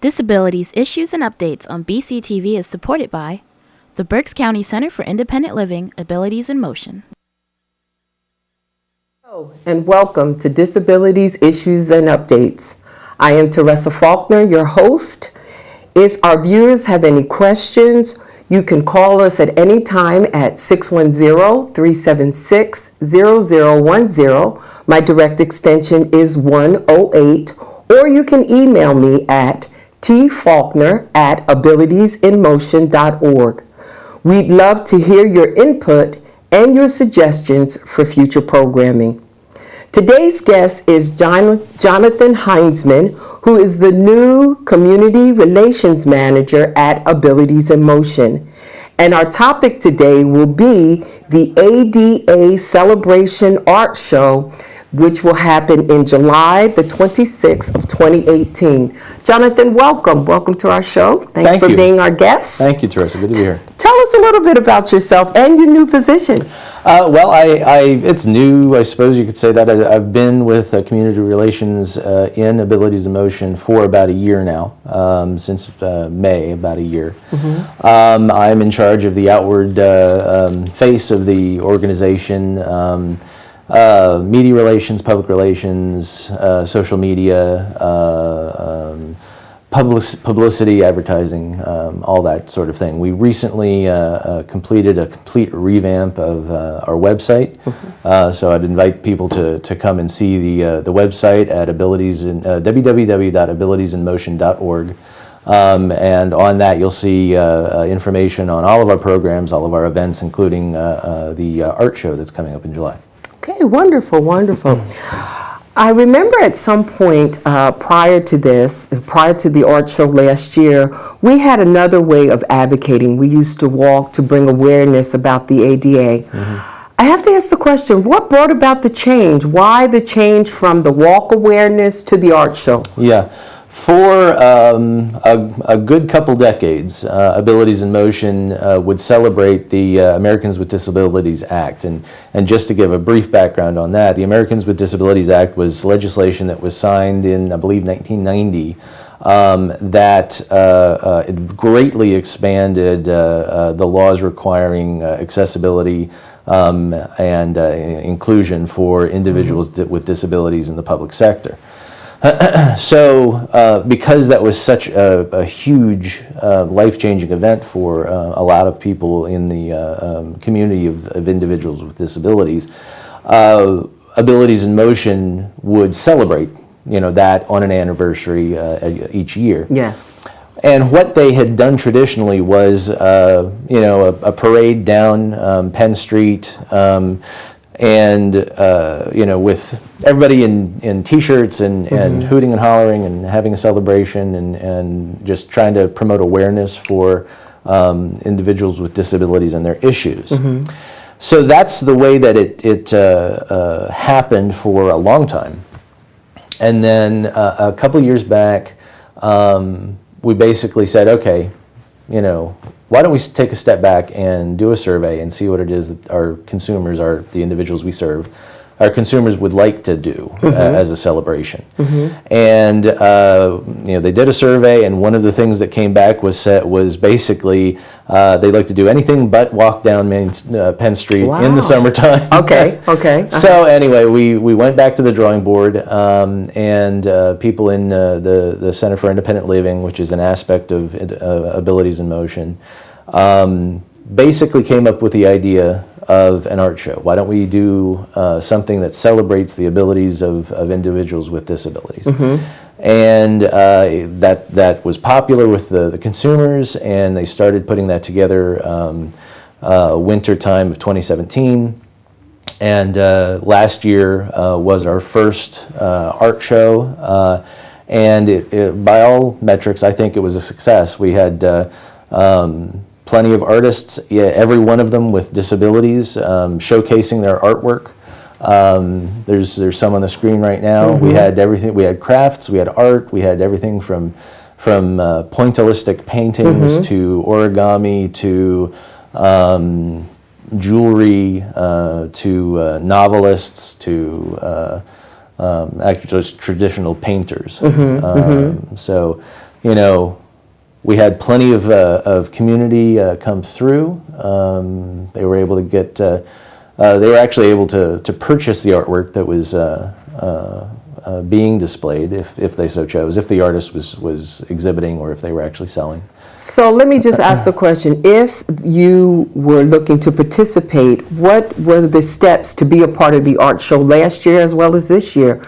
Disabilities Issues and Updates on BCTV is supported by the Berks County Center for Independent Living, Abilities in Motion. Hello, and welcome to Disabilities Issues and Updates. I am Teresa Faulkner, your host. If our viewers have any questions, you can call us at any time at 610-376-0010. My direct extension is 108, or you can email me at tfaulkner@abilitiesinmotion.org. We'd love to hear your input and your suggestions for future programming. Today's guest is Jonathan Heinzman, who is the new Community Relations Manager at Abilities in Motion. And our topic today will be the ADA Celebration Art Show, which will happen in July the 26th of 2018. Jonathan, welcome. Welcome to our show. Thanks for being our guest. Thank you, Teresa. Good to be here. Tell us a little bit about yourself and your new position. Well, it's new, I suppose you could say that. I've been with Community Relations in Abilities in Motion for about a year now, since May, about a year. Mm-hmm. I'm in charge of the outward face of the organization, media relations, public relations, social media, publicity, advertising, all that sort of thing. We recently completed a complete revamp of our website, so I'd invite people to come and see the website at www.abilitiesinmotion.org. And on that you'll see information on all of our programs, all of our events, including the art show that's coming up in July. Okay, wonderful, wonderful. I remember at some point prior to the art show last year, we had another way of advocating. We used to walk to bring awareness about the ADA. Mm-hmm. I have to ask the question, what brought about the change? Why the change from the walk awareness to the art show? Yeah. For a good couple decades, Abilities in Motion would celebrate the Americans with Disabilities Act. And just to give a brief background on that, the Americans with Disabilities Act was legislation that was signed in, I believe, 1990 that it greatly expanded the laws requiring accessibility and inclusion for individuals with disabilities in the public sector. So because that was such a huge life-changing event for a lot of people in the community of individuals with disabilities, Abilities in Motion would celebrate that on an anniversary each year. Yes. And what they had done traditionally was a parade down Penn Street, and with everybody in t-shirts and hooting and hollering and having a celebration and just trying to promote awareness for individuals with disabilities and their issues. Mm-hmm. So that's the way that it happened for a long time. And then a couple years back, we basically said, okay, why don't we take a step back and do a survey and see what it is that our consumers, the individuals we serve, our consumers would like to do as a celebration. Mm-hmm. And they did a survey, and one of the things that came back was basically they'd like to do anything but walk down Penn Street in the summertime. Okay. Uh-huh. So anyway, we went back to the drawing board, and people in the Center for Independent Living, which is an aspect of Abilities in Motion, basically came up with the idea of an art show. Why don't we do something that celebrates the abilities of individuals with disabilities? Mm-hmm. And that was popular with the consumers, and they started putting that together winter time of 2017. And last year was our first art show, and it, by all metrics, I think it was a success. We had plenty of artists, every one of them with disabilities, showcasing their artwork. There's some on the screen right now. Mm-hmm. We had everything. We had crafts. We had art. We had everything from pointillistic paintings to origami to jewelry to novelists to actually just traditional painters. So you know, we had plenty of community come through. They were able to get, they were actually able to purchase the artwork that was being displayed, if they so chose, if the artist was exhibiting or if they were actually selling. So let me just ask the question. If you were looking to participate, what were the steps to be a part of the art show last year as well as this year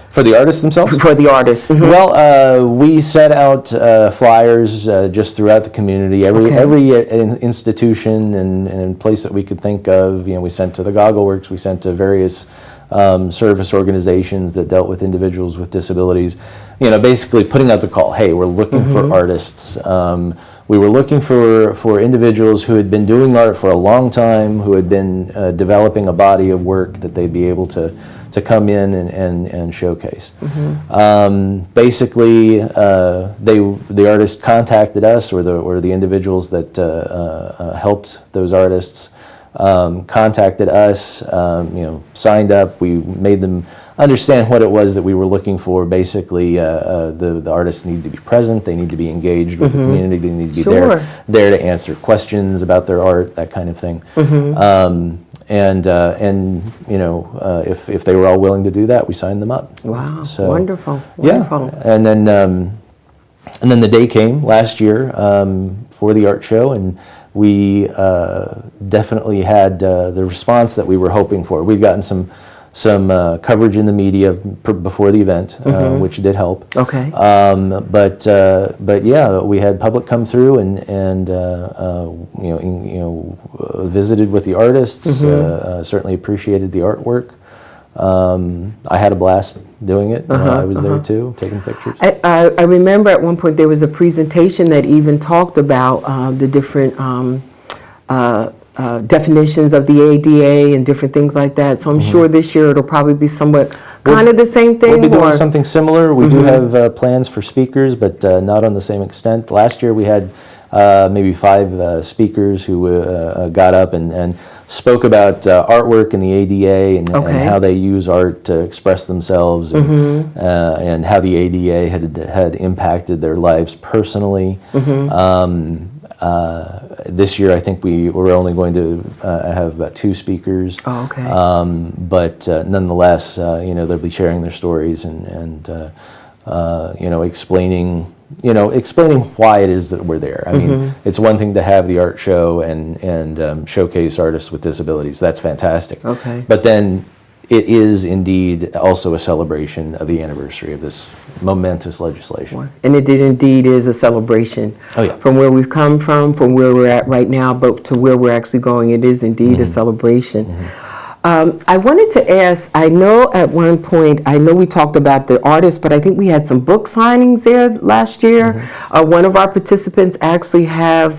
For the artists themselves? for the artists? Mhm. Well, we set out flyers just throughout the community. Okay. Every institution and place that we could think of, you know, we sent to the Goggle Works, we sent to various service organizations that dealt with individuals with disabilities. You know, basically putting out the call, hey, we're looking for artists. We were looking for individuals who had been doing art for a long time, who had been developing a body of work that they'd be able to come in and showcase. Basically, the artist contacted us, or the individuals that helped those artists contacted us, you know, signed up. We made them understand what it was that we were looking for. Basically, the artists need to be present. They need to be engaged with the community. They need to be Sure. there to answer questions about their art, that kind of thing. And you know, if they were all willing to do that, we signed them up. Wow, So, wonderful, Yeah, wonderful. and then the day came last year for the art show, and we definitely had the response that we were hoping for. We'd gotten some coverage in the media before the event, which did help. Okay. But yeah, we had public come through and you know, visited with the artists. Certainly appreciated the artwork. I had a blast doing it. I was there too, taking pictures. I remember at one point there was a presentation that even talked about the different definitions of the ADA and different things like that. So I'm sure this year it'll probably be somewhat kind of the same thing. We'll be doing or- something similar. We do have plans for speakers, but not on the same extent. Last year we had maybe 5 speakers who got up and spoke about artwork and the ADA and how they use art to express themselves and how the ADA had impacted their lives personally. This year I think we're only going to have about 2 speakers. Oh, okay. But nonetheless, you know, they'll be sharing their stories and you know, explaining why it is that we're there. I mean, it's one thing to have the art show and showcase artists with disabilities. That's fantastic. Okay. But then it is indeed also a celebration of the anniversary of this momentous legislation. And it indeed is a celebration. Oh, yeah. From where we've come from where we're at right now, but to where we're actually going, it is indeed a celebration. I wanted to ask, I know at one point, I know we talked about the artists, but I think we had some book signings there last year. One of our participants actually have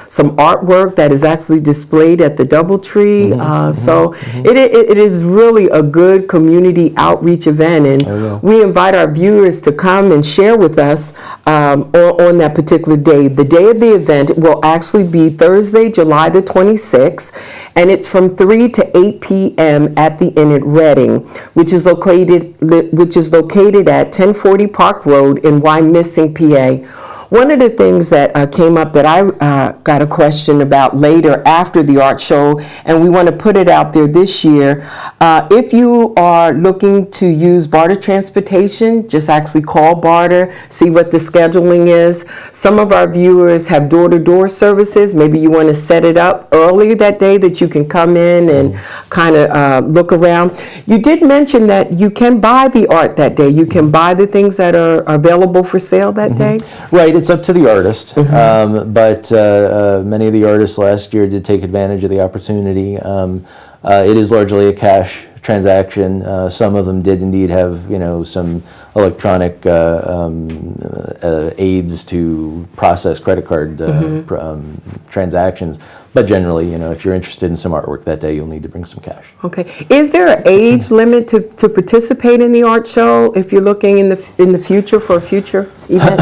some artwork that is actually displayed at the Doubletree. So it is really a good community outreach event, and we invite our viewers to come and share with us on that particular day. The day of the event will actually be Thursday, July the 26th, and it's from 3 to 8 p.m. at the Inn at Reading, which is located at 1040 Park Road in Wyomissing, PA. One of the things that came up that I got a question about later after the art show, and we want to put it out there this year, if you are looking to use barter transportation, just actually call barter, see what the scheduling is. Some of our viewers have door-to-door services. Maybe you want to set it up early that day that you can come in and kind of look around. You did mention that you can buy the art that day. You can buy the things that are available for sale that day. Right, it's up to the artist, but many of the artists last year did take advantage of the opportunity. It is largely a cash transaction. Some of them did indeed have, you know, some electronic aids to process credit card transactions. But generally, you know, if you're interested in some artwork that day, you'll need to bring some cash. Okay. Is there an age limit to participate in the art show if you're looking in the future for a future event?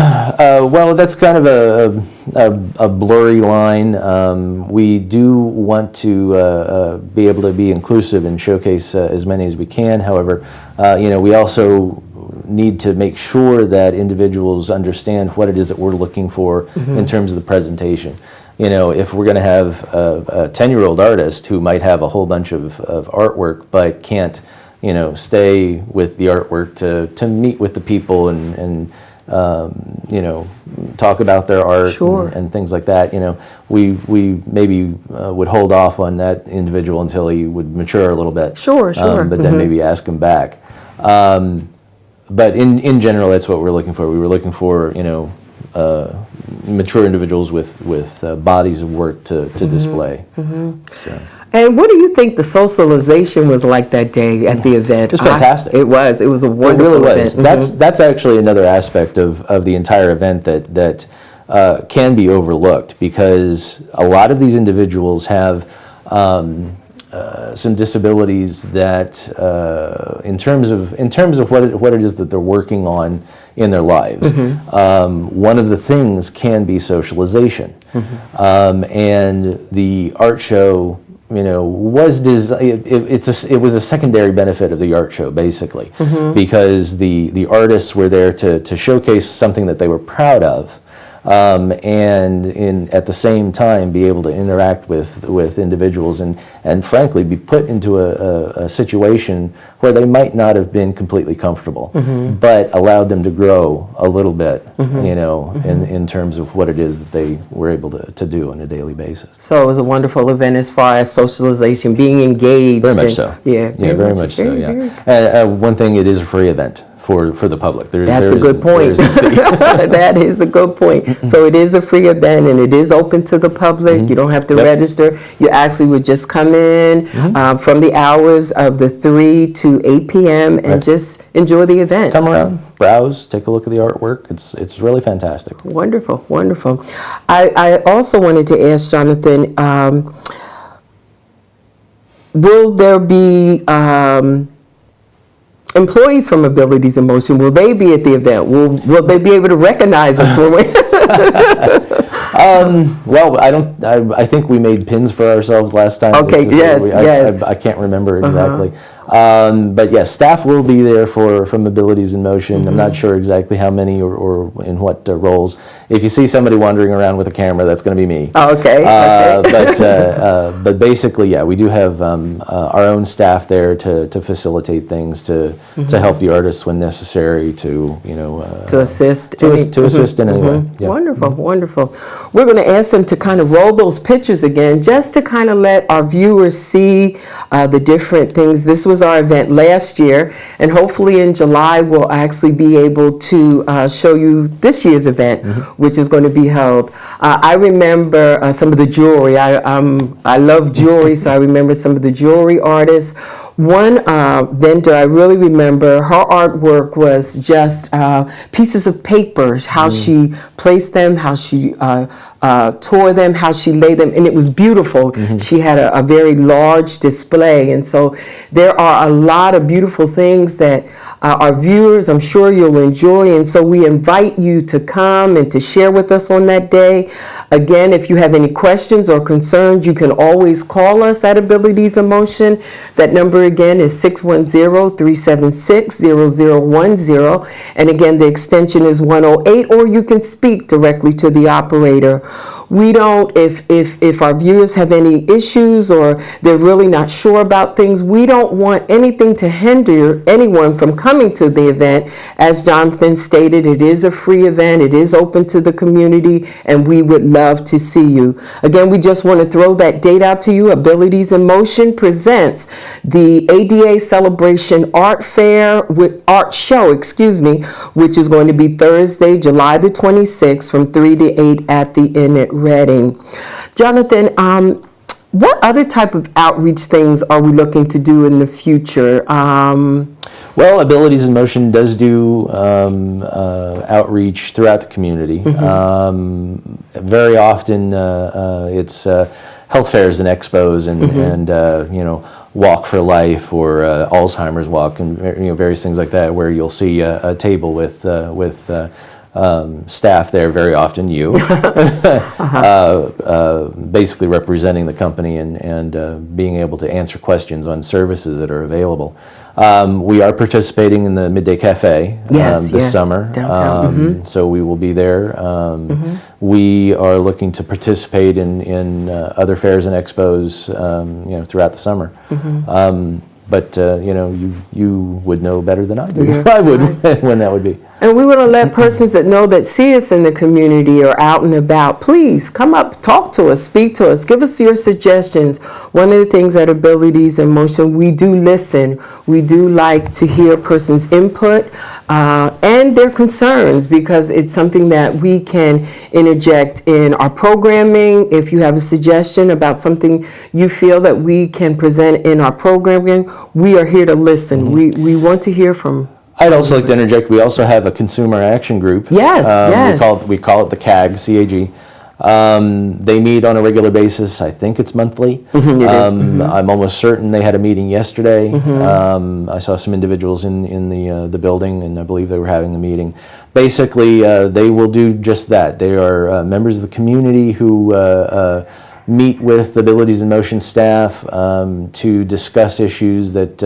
Well, that's kind of a blurry line. We do want to be able to be inclusive and showcase as many as we can. However, you know, we also need to make sure that individuals understand what it is that we're looking for in terms of the presentation. If we're going to have a 10-year-old artist who might have a whole bunch of artwork but can't, stay with the artwork to meet with the people and talk about their art Sure. and things like that, we maybe would hold off on that individual until he would mature a little bit. Sure. But then maybe ask him back. But in general, that's what we're looking for. We were looking for, mature individuals with bodies of work to display. So. And what do you think the socialization was like that day at the event? It was fantastic. It was a It wonderful really was. event. That's actually another aspect of the entire event that can be overlooked, because a lot of these individuals have some disabilities that, in terms of what it is that they're working on in their lives, one of the things can be socialization, and the art show. Was it was a secondary benefit of the art show, basically, because the artists were there to showcase something that they were proud of, and at the same time be able to interact with individuals and frankly be put into a situation where they might not have been completely comfortable, but allowed them to grow a little bit, in terms of what it is that they were able to do on a daily basis. So it was a wonderful event as far as socialization, being engaged. Very much so. Yeah, very much so. Yeah. One thing, it is a free event for the public. That's a good point. That is a good point. So it is a free event and it is open to the public. You don't have to register. You actually would just come in from the hours of the 3 to 8 p.m. and just enjoy the event. Come around, browse, take a look at the artwork. It's really fantastic. Wonderful, wonderful. I also wanted to ask Jonathan, will there be employees from Abilities in Motion? Will they be at the event? Will they be able to recognize us when we? Well, I think we made pins for ourselves last time. Okay. Yes. I can't remember exactly. But yes, staff will be there from Abilities in Motion. I'm not sure exactly how many or in what roles. If you see somebody wandering around with a camera, that's going to be me. Okay. But basically, yeah, we do have our own staff there to facilitate things, to help the artists when necessary, to assist. To assist in any way. Yeah. Wonderful, wonderful. We're going to ask them to kind of roll those pictures again, just to kind of let our viewers see the different things. This was our event last year, and hopefully in July we'll actually be able to show you this year's event, which is going to be held. I remember some of the jewelry. I love jewelry, so I remember some of the jewelry artists. One vendor I really remember, her artwork was just pieces of papers, how she placed them, how she tore them, how she laid them, and it was beautiful. She had a very large display, and so there are a lot of beautiful things that our viewers, I'm sure you'll enjoy, and so we invite you to come and to share with us on that day. Again, if you have any questions or concerns, you can always call us at Abilities in Motion. That number again is 610-376-0010, and again the extension is 108, or you can speak directly to the operator. We don't, if our viewers have any issues or they're really not sure about things, we don't want anything to hinder anyone from coming to the event. As Jonathan stated, it is a free event, it is open to the community, and we would love to see you. Again, we just want to throw that date out to you. Abilities in Motion presents the ADA Celebration Art Fair with Art Show, which is going to be Thursday, July the 26th from 3 to 8 at the Inn at Reading. Jonathan, what other type of outreach things are we looking to do in the future? Well, Abilities in Motion does do outreach throughout the community. Very often it's health fairs and expos and Walk for Life or Alzheimer's Walk and various things like that, where you'll see a table with staff there, very often you, basically representing the company and being able to answer questions on services that are available. We are participating in the Midday Cafe Yes, this yes, summer. downtown. So we will be there. We are looking to participate in other fairs and expos, throughout the summer. But you would know better than I do. Yeah, I would when that would be. And we want to let persons that know that see us in the community or out and about, please come up, talk to us, speak to us, give us your suggestions. One of the things at Abilities in Motion, we do listen. We do like to hear a person's input and their concerns, because it's something that we can interject in our programming. If you have a suggestion about something you feel that we can present in our programming, we are here to listen. We want to hear from. I'd also like to interject. We also have a consumer action group. Yes, yes. We call it the CAG, C-A-G. They meet on a regular basis. I think it's monthly. It is. I'm almost certain they had a meeting yesterday. I saw some individuals in the building, and I believe they were having the meeting. Basically, they will do just that. They are members of the community who meet with Abilities in Motion staff to discuss issues that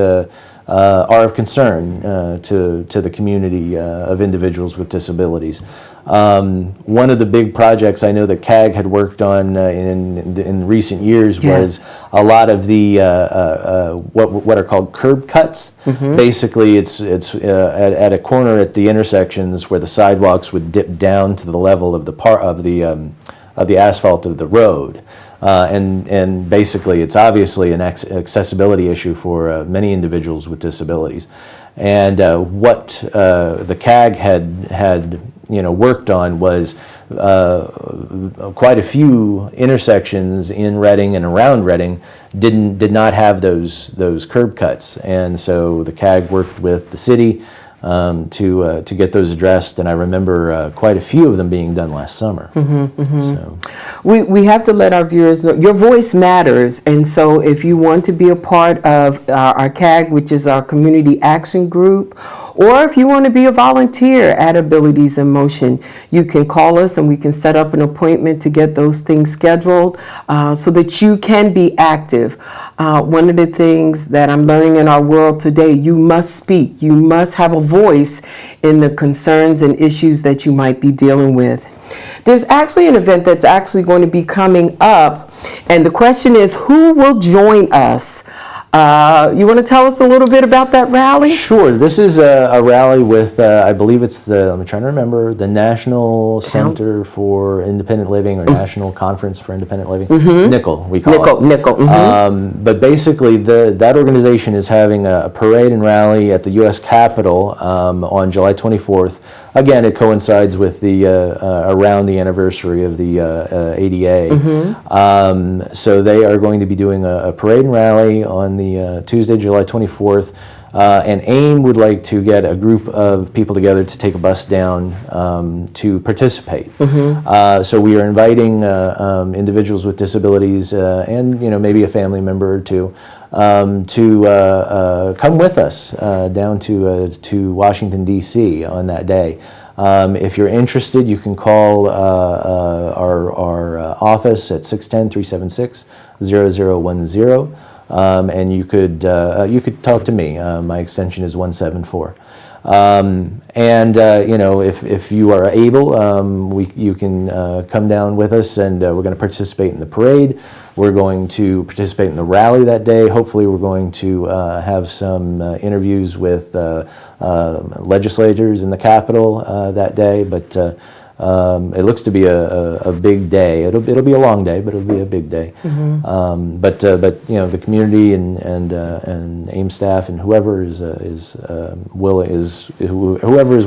are of concern to the community of individuals with disabilities. One of the big projects I know that CAG had worked on in recent years was a lot of the what are called curb cuts. Basically, it's at a corner at the intersections where the sidewalks would dip down to the level of the asphalt of the road. And basically, it's obviously an accessibility issue for many individuals with disabilities. And what the CAG had worked on was quite a few intersections in Reading and around Reading did not have those curb cuts, and so the CAG worked with the city to get those addressed, and I remember quite a few of them being done last summer. So. We have to let our viewers know your voice matters, and so if you want to be a part of our CAG, which is our community action group, or if you want to be a volunteer at Abilities in Motion, you can call us and we can set up an appointment to get those things scheduled so that you can be active. One of the things that I'm learning in our world today, you must speak. You must have a voice in the concerns and issues that you might be dealing with. There's actually an event that's actually going to be coming up, and the question is, who will join us? You want to tell us a little bit about that rally? Sure. This is a rally with, I believe it's I'm trying to remember, the National Center for Independent Living, or National Conference for Independent Living. NICL, we call it. NICL. But basically, that organization is having a parade and rally at the U.S. Capitol on July 24th. Again, it coincides with the around the anniversary of the ADA. So they are going to be doing a parade and rally on the Tuesday, July 24th. And AIM would like to get a group of people together to take a bus down to participate. So we are inviting individuals with disabilities and maybe a family member or two to come with us down to Washington, D.C. on that day. If you're interested, you can call our office at 610-376-0010. And you could talk to me. My extension is 174. If you are able, you can come down with us, and we're going to participate in the parade. We're going to participate in the rally that day. Hopefully, we're going to have some interviews with legislators in the Capitol that day. But it looks to be a big day. It'll be a long day, but it'll be a big day. But the community and AIM staff and whoever is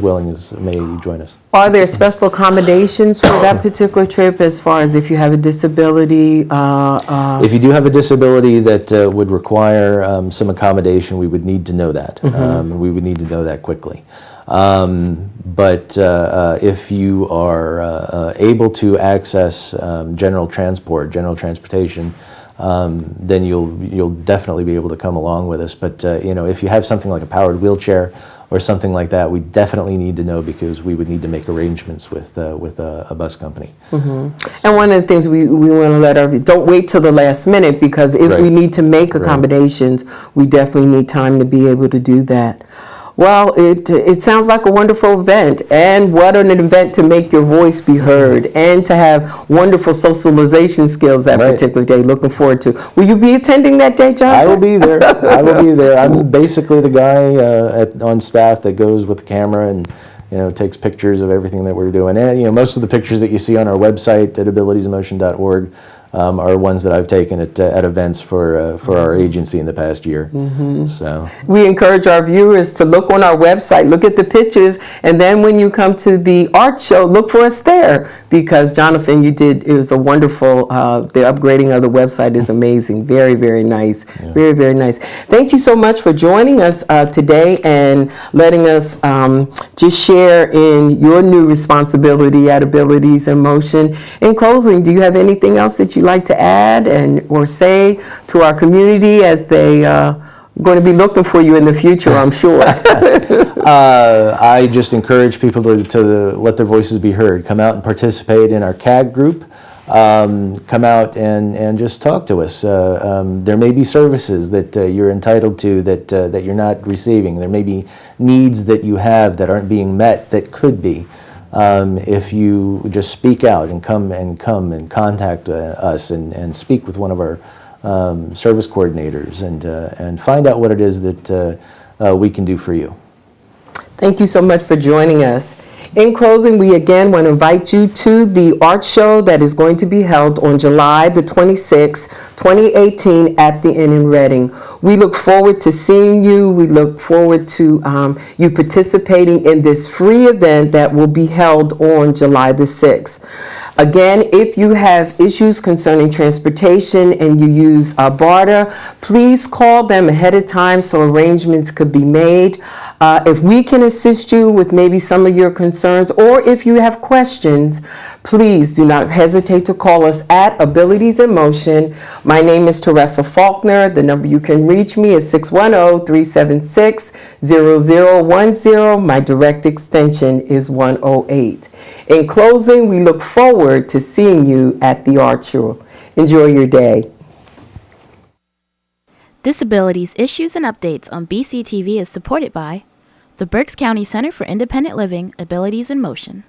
willing may join us. Are there special accommodations for that particular trip, as far as if you have a disability? If you do have a disability that would require some accommodation, we would need to know that. We would need to know that quickly. But if you are able to access general transportation, then you'll definitely be able to come along with us. But if you have something like a powered wheelchair or something like that, we definitely need to know, because we would need to make arrangements with a bus company. And one of the things we want to let don't wait till the last minute, because if we Right. need to make accommodations, we definitely need time to be able to do that. Well, it sounds like a wonderful event, and what an event to make your voice be heard and to have wonderful socialization skills that Right. particular day. Looking forward to. Will you be attending that day, John? I will be there. I will be there. I'm basically the guy on staff that goes with the camera and takes pictures of everything that we're doing. And most of the pictures that you see on our website at abilitiesinmotion.org are ones that I've taken at events for our agency in the past year. So We encourage our viewers to look on our website, look at the pictures, and then when you come to the art show, look for us there, because Jonathan, it was a wonderful, the upgrading of the website is amazing. Very, very nice. Very, very nice. Thank you so much for joining us today and letting us just share in your new responsibility at Abilities in Motion. In closing, do you have anything else that you'd like to add or say to our community as they going to be looking for you in the future, I'm sure? I just encourage people to let their voices be heard. Come out and participate in our CAG group. Come out and just talk to us. There may be services that you're entitled to that you're not receiving. There may be needs that you have that aren't being met that could be. If you just speak out and come and contact us and speak with one of our service coordinators and find out what it is that we can do for you. Thank you so much for joining us. In closing, we again want to invite you to the art show that is going to be held on July the 26th, 2018 at the Inn in Reading. We look forward to seeing you. We look forward to you participating in this free event that will be held on July the 6th. Again, if you have issues concerning transportation and you use barter, please call them ahead of time so arrangements could be made. If we can assist you with maybe some of your concerns, or if you have questions, please do not hesitate to call us at Abilities in Motion. My name is Teresa Faulkner. The number you can reach me is 610-376-0010. My direct extension is 108. In closing, we look forward to seeing you at the art show. Enjoy your day. Disabilities Issues and Updates on BCTV is supported by the Berks County Center for Independent Living, Abilities in Motion.